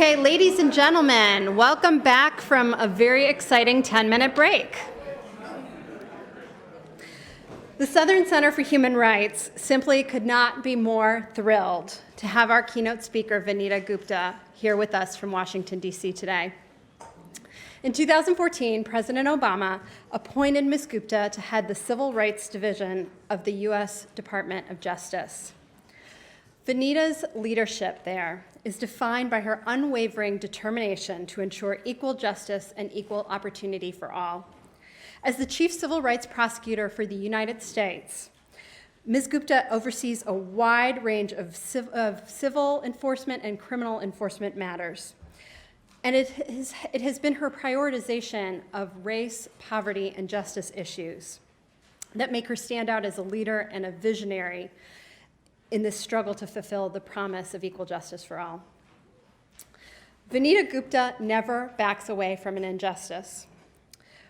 Okay, ladies and gentlemen, welcome back from a very exciting 10-minute break. The Southern Center for Human Rights simply could not be more thrilled to have our keynote speaker, Vanita Gupta, here with us from Washington, D.C. today. In 2014, President Obama appointed Ms. Gupta to head the Civil Rights Division of the U.S. Department of Justice. Vanita's leadership there is defined by her unwavering determination to ensure equal justice and equal opportunity for all. As the Chief Civil Rights Prosecutor for the United States, Ms. Gupta oversees a wide range of civil enforcement and criminal enforcement matters. And it has been her prioritization of race, poverty, and justice issues that make her stand out as a leader and a visionary in this struggle to fulfill the promise of equal justice for all. Vanita Gupta never backs away from an injustice.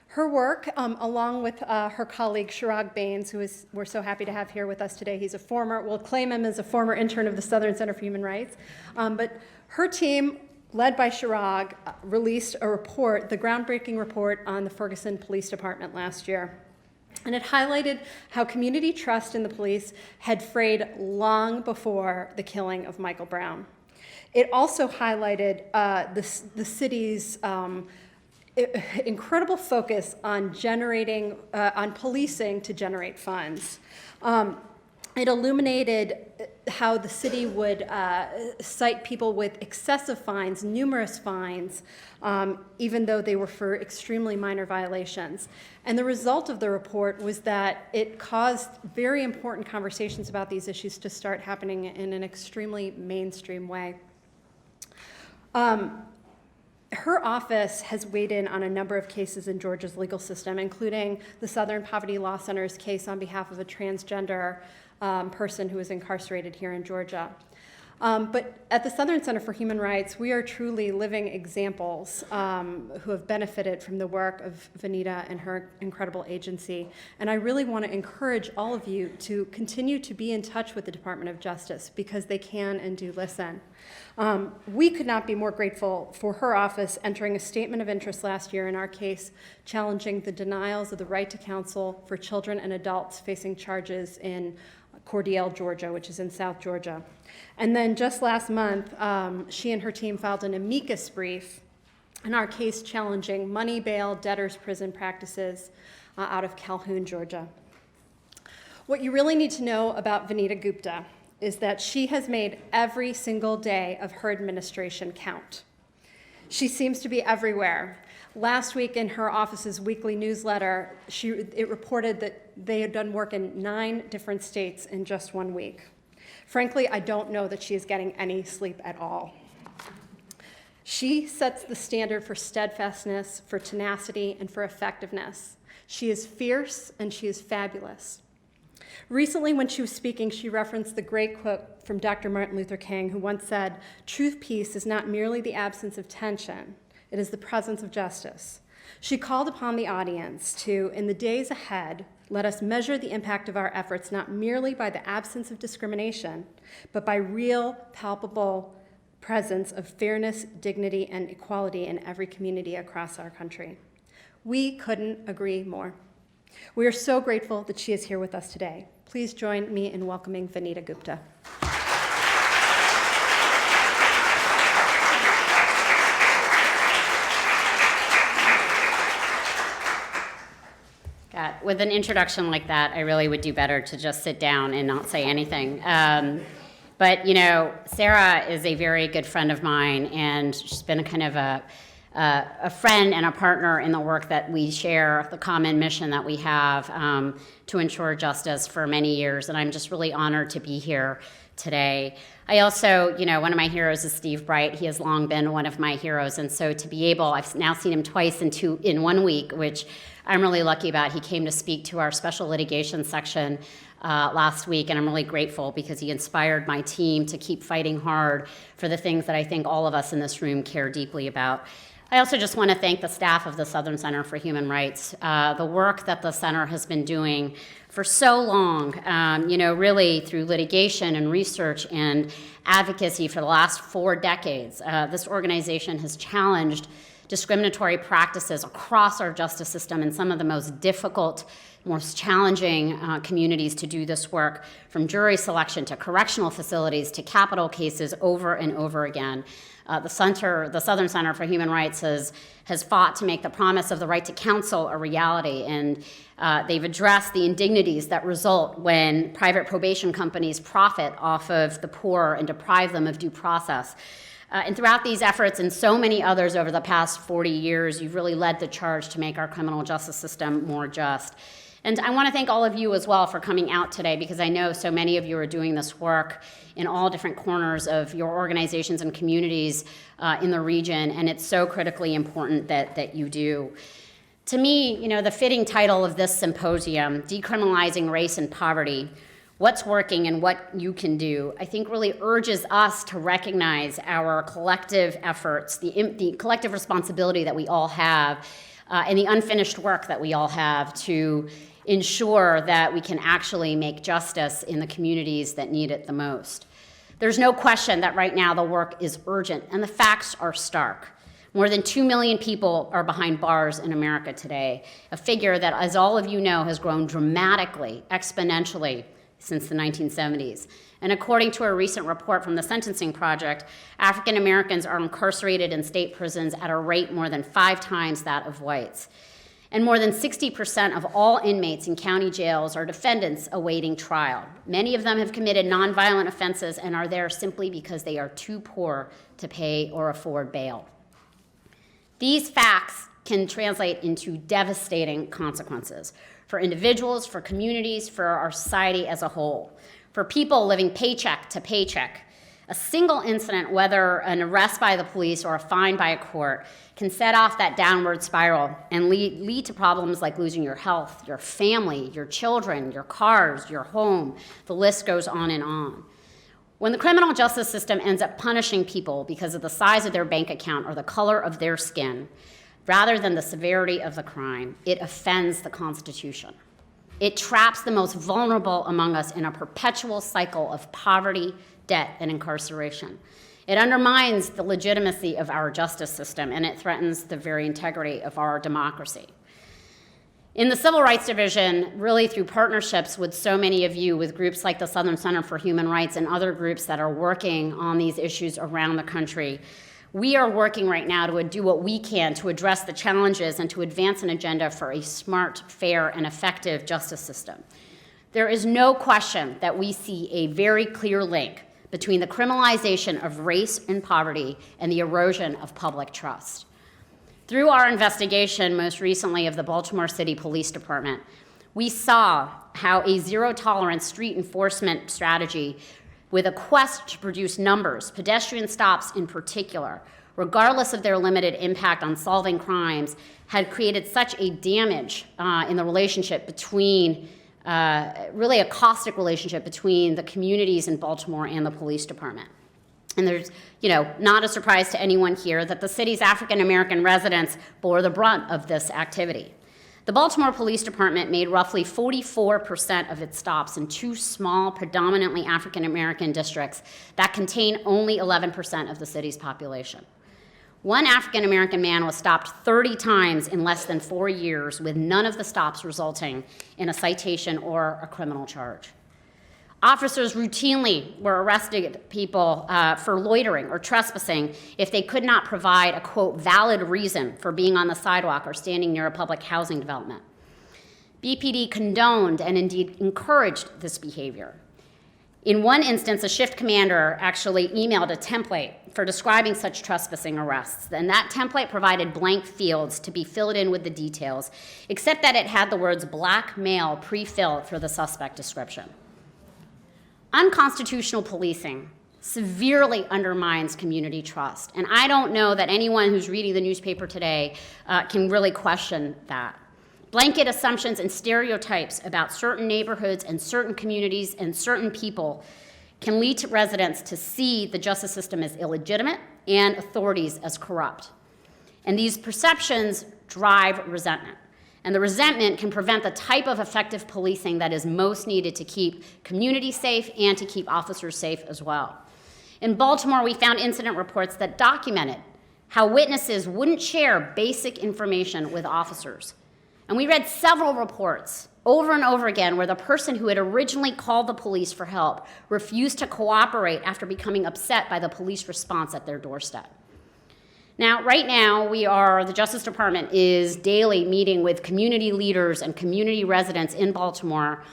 Her work, along with her colleague Chirag Bains, we're so happy to have here with us today. We'll claim him as a former intern of the Southern Center for Human Rights. But her team, led by Chirag, released a report, the groundbreaking report on the Ferguson Police Department last year. And it highlighted how community trust in the police had frayed long before the killing of Michael Brown. It also highlighted the city's incredible focus on on policing to generate funds. It illuminated how the city would cite people with excessive fines, numerous fines, even though they were for extremely minor violations. And the result of the report was that it caused very important conversations about these issues to start happening in an extremely mainstream way. Her office has weighed in on a number of cases in Georgia's legal system, including the Southern Poverty Law Center's case on behalf of a transgender person who is incarcerated here in Georgia. But at the Southern Center for Human Rights, we are truly living examples who have benefited from the work of Vanita and her incredible agency. And I really want to encourage all of you to continue to be in touch with the Department of Justice because they can and do listen. We could not be more grateful for her office entering a statement of interest last year in our case, challenging the denials of the right to counsel for children and adults facing charges in Cordele, Georgia, which is in South Georgia. And then just last month, she and her team filed an amicus brief in our case challenging money bail debtors prison practices out of Calhoun, Georgia. What you really need to know about Vanita Gupta is that she has made every single day of her administration count. She seems to be everywhere. Last week in her office's weekly newsletter, it reported that they had done work in 9 different states in just 1 week. Frankly, I don't know that she is getting any sleep at all. She sets the standard for steadfastness, for tenacity, and for effectiveness. She is fierce and she is fabulous. Recently, when she was speaking, she referenced the great quote from Dr. Martin Luther King, who once said, "True peace is not merely the absence of tension, it is the presence of justice." She called upon the audience to, in the days ahead, let us measure the impact of our efforts not merely by the absence of discrimination, but by real, palpable presence of fairness, dignity, and equality in every community across our country. We couldn't agree more. We are so grateful that she is here with us today. Please join me in welcoming Vanita Gupta. With an introduction like that, I really would do better to just sit down and not say anything. But, you know, Sarah is a very good friend of mine, and she's been a kind of a friend and a partner in the work that we share, the common mission that we have to ensure justice for many years. And I'm just really honored to be here today. I also, one of my heroes is Steve Bright. He has long been one of my heroes. And so to be able, I've now seen him twice in 1 week, which I'm really lucky about. He came to speak to our special litigation section last week, and I'm really grateful because he inspired my team to keep fighting hard for the things that I think all of us in this room care deeply about. I also just want to thank the staff of the Southern Center for Human Rights. The work that the center has been doing For so long, really through litigation and research and advocacy for the last 4 decades, this organization has challenged discriminatory practices across our justice system in some of the most difficult, most challenging communities to do this work, from jury selection to correctional facilities to capital cases over and over again. The Southern Center for Human Rights has fought to make the promise of the right to counsel a reality, and they've addressed the indignities that result when private probation companies profit off of the poor and deprive them of due process. And throughout these efforts and so many others over the past 40 years, you've really led the charge to make our criminal justice system more just. And I want to thank all of you as well for coming out today, because I know so many of you are doing this work in all different corners of your organizations and communities in the region, and it's so critically important that you do. To me, the fitting title of this symposium, Decriminalizing Race and Poverty, What's Working and What You Can Do, I think really urges us to recognize our collective efforts, the collective responsibility that we all have, and the unfinished work that we all have to ensure that we can actually make justice in the communities that need it the most. There's no question that right now the work is urgent, and the facts are stark. More than 2 million people are behind bars in America today, a figure that, as all of you know, has grown dramatically, exponentially since the 1970s. And according to a recent report from the Sentencing Project, African Americans are incarcerated in state prisons at a rate more than 5 times that of whites. And more than 60% of all inmates in county jails are defendants awaiting trial. Many of them have committed nonviolent offenses and are there simply because they are too poor to pay or afford bail. These facts can translate into devastating consequences for individuals, for communities, for our society as a whole, for people living paycheck to paycheck. A single incident, whether an arrest by the police or a fine by a court, can set off that downward spiral and lead to problems like losing your health, your family, your children, your cars, your home. The list goes on and on. When the criminal justice system ends up punishing people because of the size of their bank account or the color of their skin, rather than the severity of the crime, it offends the Constitution. It traps the most vulnerable among us in a perpetual cycle of poverty, debt, and incarceration. It undermines the legitimacy of our justice system, and it threatens the very integrity of our democracy. In the Civil Rights Division, really through partnerships with so many of you, with groups like the Southern Center for Human Rights and other groups that are working on these issues around the country, we are working right now to do what we can to address the challenges and to advance an agenda for a smart, fair, and effective justice system. There is no question that we see a very clear link between the criminalization of race and poverty and the erosion of public trust. Through our investigation, most recently of the Baltimore City Police Department, we saw how a zero-tolerance street enforcement strategy with a quest to produce numbers, pedestrian stops in particular, regardless of their limited impact on solving crimes, had created such a damage in the relationship between really a caustic relationship between the communities in Baltimore and the police department. And there's, not a surprise to anyone here that the city's African-American residents bore the brunt of this activity. The Baltimore Police Department made roughly 44% of its stops in 2 small, predominantly African-American districts that contain only 11% of the city's population. One African-American man was stopped 30 times in less than 4 years, with none of the stops resulting in a citation or a criminal charge. Officers routinely were arresting people for loitering or trespassing if they could not provide a, quote, valid reason for being on the sidewalk or standing near a public housing development. BPD condoned and indeed encouraged this behavior. In one instance, a shift commander actually emailed a template for describing such trespassing arrests, and that template provided blank fields to be filled in with the details, except that it had the words black male pre-filled for the suspect description. Unconstitutional policing severely undermines community trust, and I don't know that anyone who's reading the newspaper today can really question that. Blanket assumptions and stereotypes about certain neighborhoods and certain communities and certain people can lead to residents to see the justice system as illegitimate and authorities as corrupt. And these perceptions drive resentment. And the resentment can prevent the type of effective policing that is most needed to keep communities safe and to keep officers safe as well. In Baltimore, we found incident reports that documented how witnesses wouldn't share basic information with officers. And we read several reports over and over again where the person who had originally called the police for help refused to cooperate after becoming upset by the police response at their doorstep. Now, right now, the Justice Department is daily meeting with community leaders and community residents in Baltimore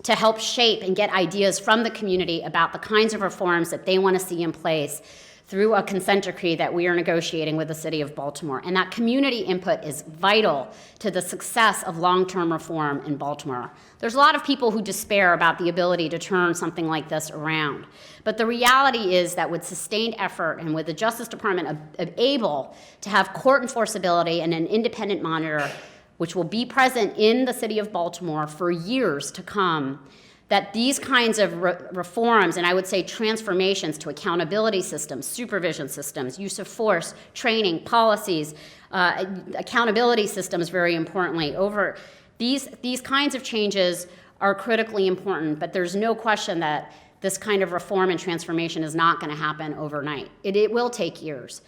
to help shape and get ideas from the community about the kinds of reforms that they want to see in place through a consent decree that we are negotiating with the city of Baltimore. And that community input is vital to the success of long-term reform in Baltimore. There's a lot of people who despair about the ability to turn something like this around. But the reality is that with sustained effort and with the Justice Department able to have court enforceability and an independent monitor, which will be present in the city of Baltimore for years to come, that these kinds of reforms, and I would say transformations to accountability systems, supervision systems, use of force, training, policies, accountability systems, very importantly, over these kinds of changes are critically important, but there's no question that this kind of reform and transformation is not going to happen overnight. It will take years.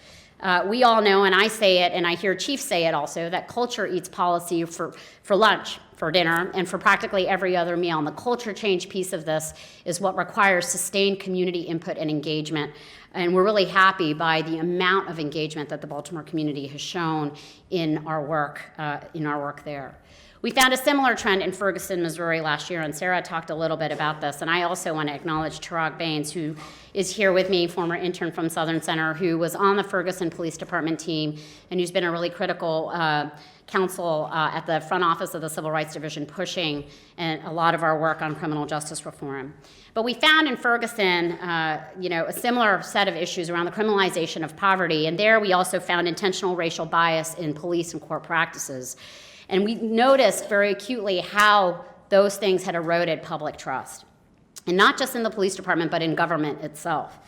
We all know, and I say it, and I hear chiefs say it also, that culture eats policy for lunch, for dinner, and for practically every other meal. And the culture change piece of this is what requires sustained community input and engagement. And we're really happy by the amount of engagement that the Baltimore community has shown in our work there. We found a similar trend in Ferguson, Missouri last year, and Sarah talked a little bit about this. And I also want to acknowledge Tarag Baines, who is here with me, former intern from Southern Center, who was on the Ferguson Police Department team and who's been a really critical counsel at the front office of the Civil Rights Division, pushing a lot of our work on criminal justice reform. But we found in Ferguson, a similar set of issues around the criminalization of poverty, and there we also found intentional racial bias in police and court practices. And we noticed very acutely how those things had eroded public trust. And not just in the police department, but in government itself.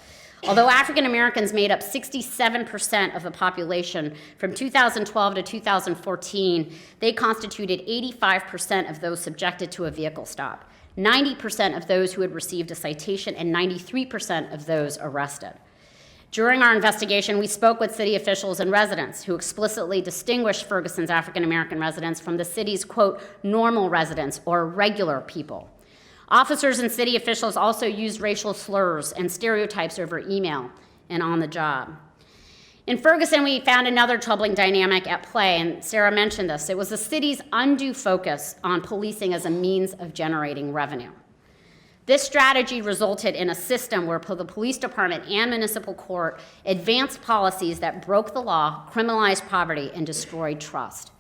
Although African Americans made up 67% of the population from 2012 to 2014, they constituted 85% of those subjected to a vehicle stop, 90% of those who had received a citation, and 93% of those arrested. During our investigation, we spoke with city officials and residents who explicitly distinguished Ferguson's African American residents from the city's, quote, normal residents or regular people. Officers and city officials also used racial slurs and stereotypes over email and on the job. In Ferguson, we found another troubling dynamic at play, and Sarah mentioned this. It was the city's undue focus on policing as a means of generating revenue. This strategy resulted in a system where the police department and municipal court advanced policies that broke the law, criminalized poverty, and destroyed trust.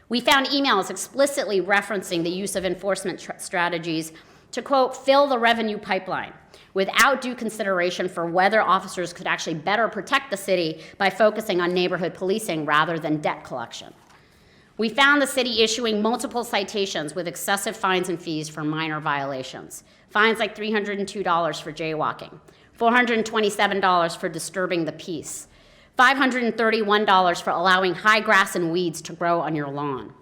We found emails explicitly referencing the use of enforcement strategies to, quote, fill the revenue pipeline without due consideration for whether officers could actually better protect the city by focusing on neighborhood policing rather than debt collection. We found the city issuing multiple citations with excessive fines and fees for minor violations. Fines like $302 for jaywalking, $427 for disturbing the peace, $531 for allowing high grass and weeds to grow on your lawn.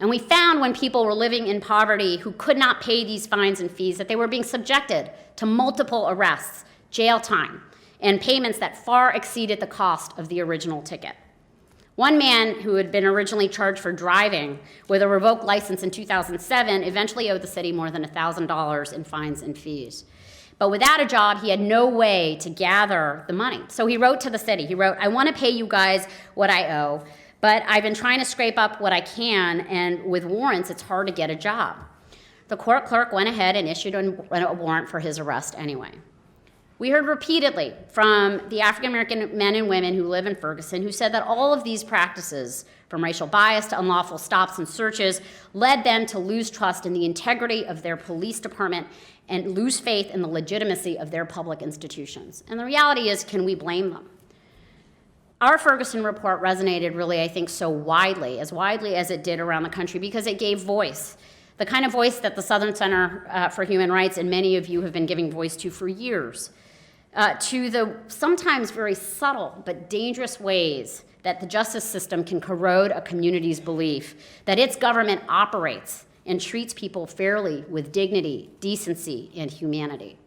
And we found when people were living in poverty who could not pay these fines and fees that they were being subjected to multiple arrests, jail time, and payments that far exceeded the cost of the original ticket. One man who had been originally charged for driving with a revoked license in 2007 eventually owed the city more than $1,000 in fines and fees. But without a job, he had no way to gather the money. So he wrote to the city. He wrote, I want to pay you guys what I owe, but I've been trying to scrape up what I can, and with warrants, it's hard to get a job. The court clerk went ahead and issued a warrant for his arrest anyway. We heard repeatedly from the African American men and women who live in Ferguson who said that all of these practices, from racial bias to unlawful stops and searches, led them to lose trust in the integrity of their police department and lose faith in the legitimacy of their public institutions. And the reality is, can we blame them? Our Ferguson report resonated really, I think, so widely as it did around the country, because it gave voice, the kind of voice that the Southern Center for Human Rights and many of you have been giving voice to for years, to the sometimes very subtle but dangerous ways that the justice system can corrode a community's belief that its government operates and treats people fairly with dignity, decency, and humanity.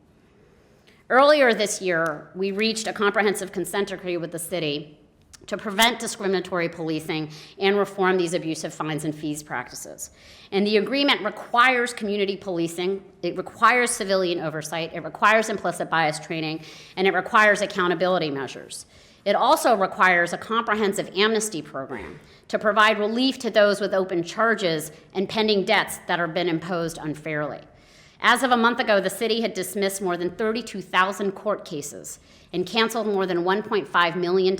Earlier this year, we reached a comprehensive consent decree with the city to prevent discriminatory policing and reform these abusive fines and fees practices. And the agreement requires community policing, it requires civilian oversight, it requires implicit bias training, and it requires accountability measures. It also requires a comprehensive amnesty program to provide relief to those with open charges and pending debts that have been imposed unfairly. As of a month ago, the city had dismissed more than 32,000 court cases and canceled more than $1.5 million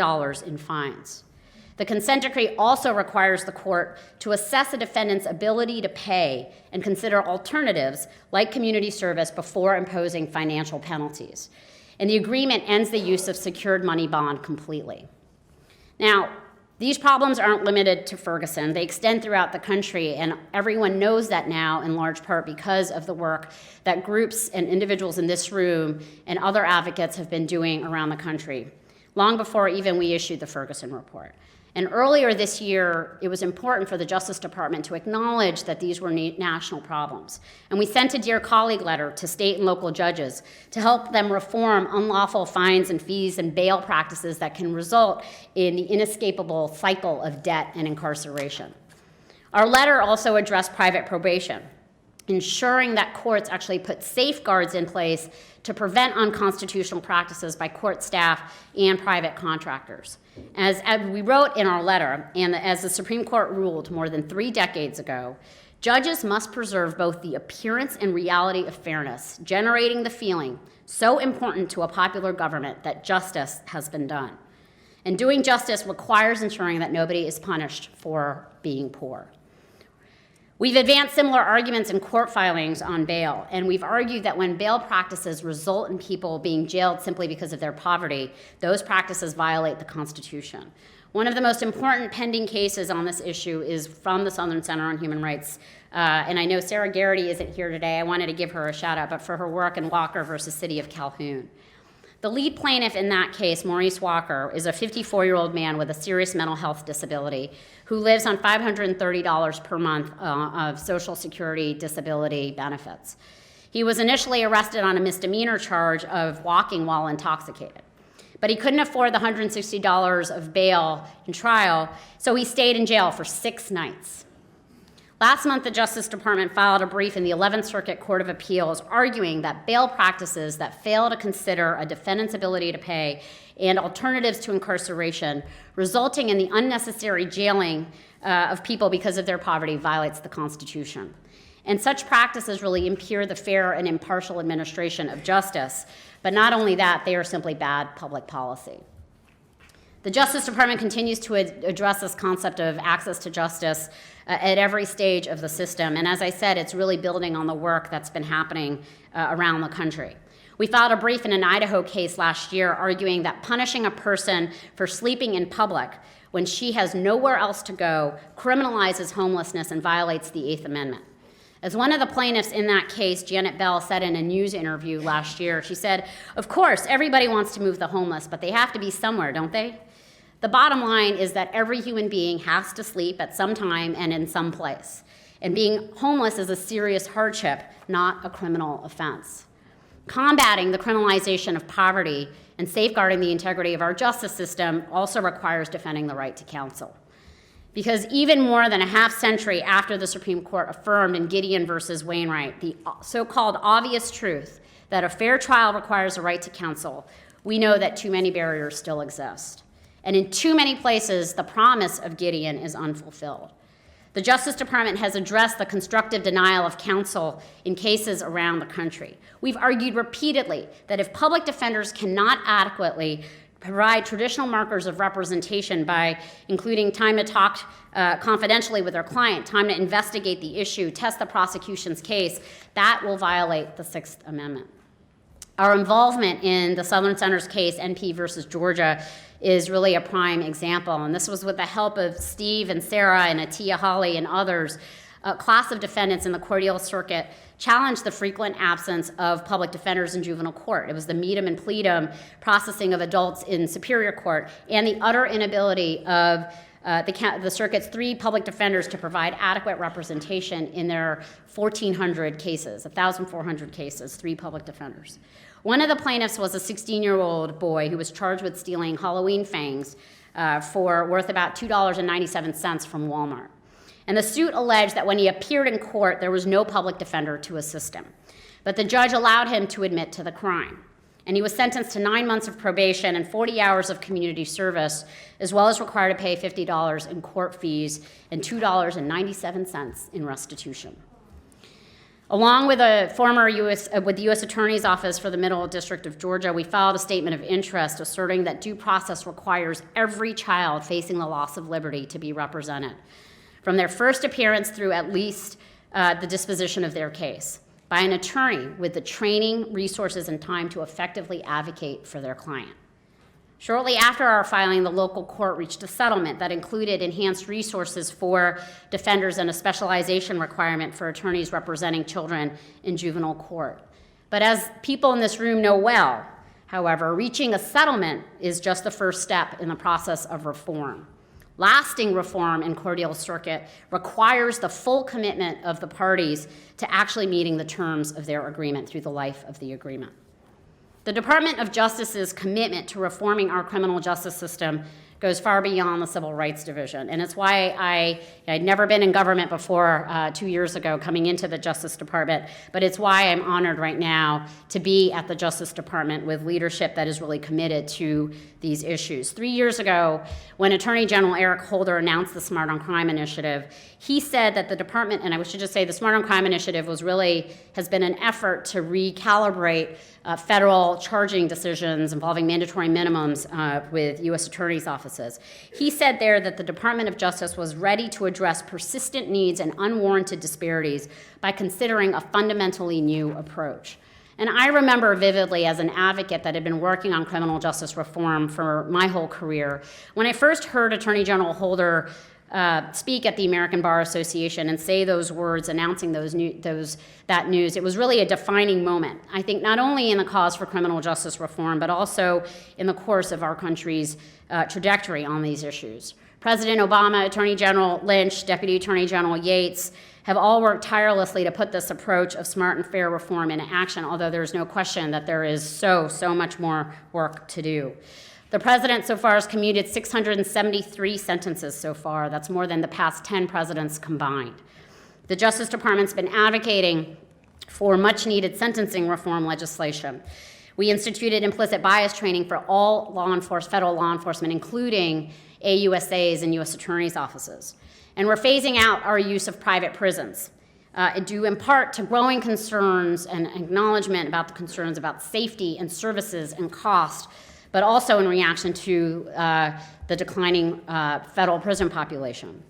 in fines. The consent decree also requires the court to assess a defendant's ability to pay and consider alternatives like community service before imposing financial penalties. And the agreement ends the use of secured money bond completely. Now, these problems aren't limited to Ferguson. They extend throughout the country, and everyone knows that now in large part because of the work that groups and individuals in this room and other advocates have been doing around the country, long before even we issued the Ferguson report. And earlier this year, it was important for the Justice Department to acknowledge that these were national problems. And we sent a Dear Colleague letter to state and local judges to help them reform unlawful fines and fees and bail practices that can result in the inescapable cycle of debt and incarceration. Our letter also addressed private probation, ensuring that courts actually put safeguards in place to prevent unconstitutional practices by court staff and private contractors. As we wrote in our letter, and as the Supreme Court ruled more than 3 decades ago, judges must preserve both the appearance and reality of fairness, generating the feeling so important to a popular government that justice has been done. And doing justice requires ensuring that nobody is punished for being poor. We've advanced similar arguments in court filings on bail, and we've argued that when bail practices result in people being jailed simply because of their poverty, those practices violate the Constitution. One of the most important pending cases on this issue is from the Southern Center on Human Rights, and I know Sarah Garrity isn't here today. I wanted to give her a shout out, but for her work in Walker versus City of Calhoun. The lead plaintiff in that case, Maurice Walker, is a 54-year-old man with a serious mental health disability who lives on $530 per month of Social Security disability benefits. He was initially arrested on a misdemeanor charge of walking while intoxicated, but he couldn't afford the $160 of bail in trial, so he stayed in jail for 6 nights. Last month, the Justice Department filed a brief in the 11th Circuit Court of Appeals arguing that bail practices that fail to consider a defendant's ability to pay and alternatives to incarceration, resulting in the unnecessary jailing of people because of their poverty, violates the Constitution. And such practices really impair the fair and impartial administration of justice. But not only that, they are simply bad public policy. The Justice Department continues to address this concept of access to justice at every stage of the system. And as I said, it's really building on the work that's been happening around the country. We filed a brief in an Idaho case last year arguing that punishing a person for sleeping in public when she has nowhere else to go criminalizes homelessness and violates the 8th Amendment. As one of the plaintiffs in that case, Janet Bell, said in a news interview last year, she said, "Of course, everybody wants to move the homeless, but they have to be somewhere, don't they?" The bottom line is that every human being has to sleep at some time and in some place. And being homeless is a serious hardship, not a criminal offense. Combating the criminalization of poverty and safeguarding the integrity of our justice system also requires defending the right to counsel. Because even more than a half century after the Supreme Court affirmed in Gideon versus Wainwright the so-called obvious truth that a fair trial requires a right to counsel, we know that too many barriers still exist. And in too many places, the promise of Gideon is unfulfilled. The Justice Department has addressed the constructive denial of counsel in cases around the country. We've argued repeatedly that if public defenders cannot adequately provide traditional markers of representation by including time to talk confidentially with their client, time to investigate the issue, test the prosecution's case, that will violate the 6th Amendment. Our involvement in the Southern Center's case, NP versus Georgia, is really a prime example. And this was with the help of Steve and Sarah and Atiya Holly and others. a class of defendants in the cordial circuit challenged the frequent absence of public defenders in juvenile court. It was the meet 'em and plead 'em processing of adults in superior court and the utter inability of the circuit's 3 public defenders to provide adequate representation in their 1,400 cases, 1,400 cases, 3 public defenders. One of the plaintiffs was a 16-year-old boy who was charged with stealing Halloween fangs for worth about $2.97 from Walmart. And the suit alleged that when he appeared in court, there was no public defender to assist him. But the judge allowed him to admit to the crime. And he was sentenced to 9 months of probation and 40 hours of community service, as well as required to pay $50 in court fees and $2.97 in restitution. Along with the U.S. Attorney's Office for the Middle District of Georgia, we filed a statement of interest asserting that due process requires every child facing the loss of liberty to be represented, from their first appearance through at least the disposition of their case, by an attorney with the training, resources, and time to effectively advocate for their client. Shortly after our filing, the local court reached a settlement that included enhanced resources for defenders and a specialization requirement for attorneys representing children in juvenile court. But as people in this room know well, however, reaching a settlement is just the first step in the process of reform. Lasting reform in cordial circuit requires the full commitment of the parties to actually meeting the terms of their agreement through the life of the agreement. The Department of Justice's commitment to reforming our criminal justice system goes far beyond the Civil Rights Division. And it's why I'd never been in government before 2 years ago coming into the Justice Department, but it's why I'm honored right now to be at the Justice Department with leadership that is really committed to these issues. 3 years ago, when Attorney General Eric Holder announced the Smart on Crime Initiative, he said that the department, and I should just say the Smart on Crime Initiative has been an effort to recalibrate federal charging decisions involving mandatory minimums with U.S. attorneys' offices. He said there that the Department of Justice was ready to address persistent needs and unwarranted disparities by considering a fundamentally new approach. And I remember vividly as an advocate that had been working on criminal justice reform for my whole career, when I first heard Attorney General Holder speak at the American Bar Association and say those words announcing that news, it was really a defining moment, I think, not only in the cause for criminal justice reform, but also in the course of our country's trajectory on these issues. President Obama, Attorney General Lynch, Deputy Attorney General Yates have all worked tirelessly to put this approach of smart and fair reform into action, although there's no question that there is so much more work to do. The president so far has commuted 673 sentences so far. That's more than the past 10 presidents combined. The Justice Department's been advocating for much-needed sentencing reform legislation. We instituted implicit bias training for all federal law enforcement, including AUSAs and U.S. attorneys' offices. And we're phasing out our use of private prisons, due in part to growing concerns and acknowledgement about the concerns about safety and services and cost, but also in reaction to the declining federal prison population.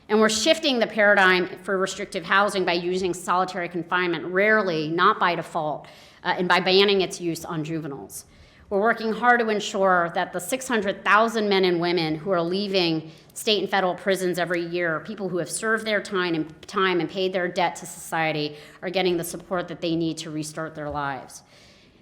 And we're shifting the paradigm for restrictive housing by using solitary confinement, rarely, not by default, and by banning its use on juveniles. We're working hard to ensure that the 600,000 men and women who are leaving state and federal prisons every year, people who have served their time and paid their debt to society, are getting the support that they need to restart their lives.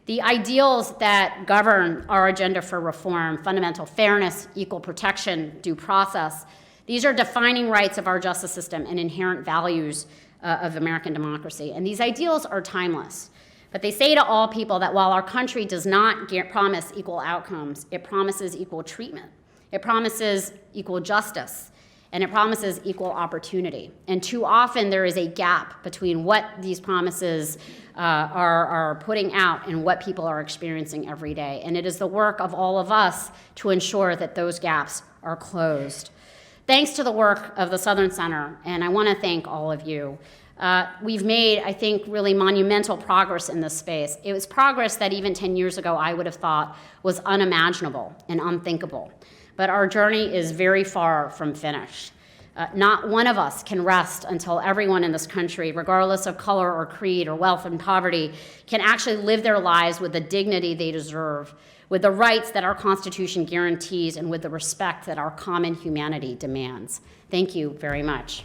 The ideals that govern our agenda for reform, fundamental fairness, equal protection, due process, these are defining rights of our justice system and inherent values of American democracy. And these ideals are timeless. But they say to all people that while our country does not promise equal outcomes, it promises equal treatment. It promises equal justice. And it promises equal opportunity. And too often there is a gap between what these promises are putting out and what people are experiencing every day. And it is the work of all of us to ensure that those gaps are closed. Thanks to the work of the Southern Center, and I want to thank all of you, we've made, I think, really monumental progress in this space. It was progress that even 10 years ago I would have thought was unimaginable and unthinkable. But our journey is very far from finished. Not one of us can rest until everyone in this country, regardless of color or creed or wealth and poverty, can actually live their lives with the dignity they deserve, with the rights that our Constitution guarantees, and with the respect that our common humanity demands. Thank you very much.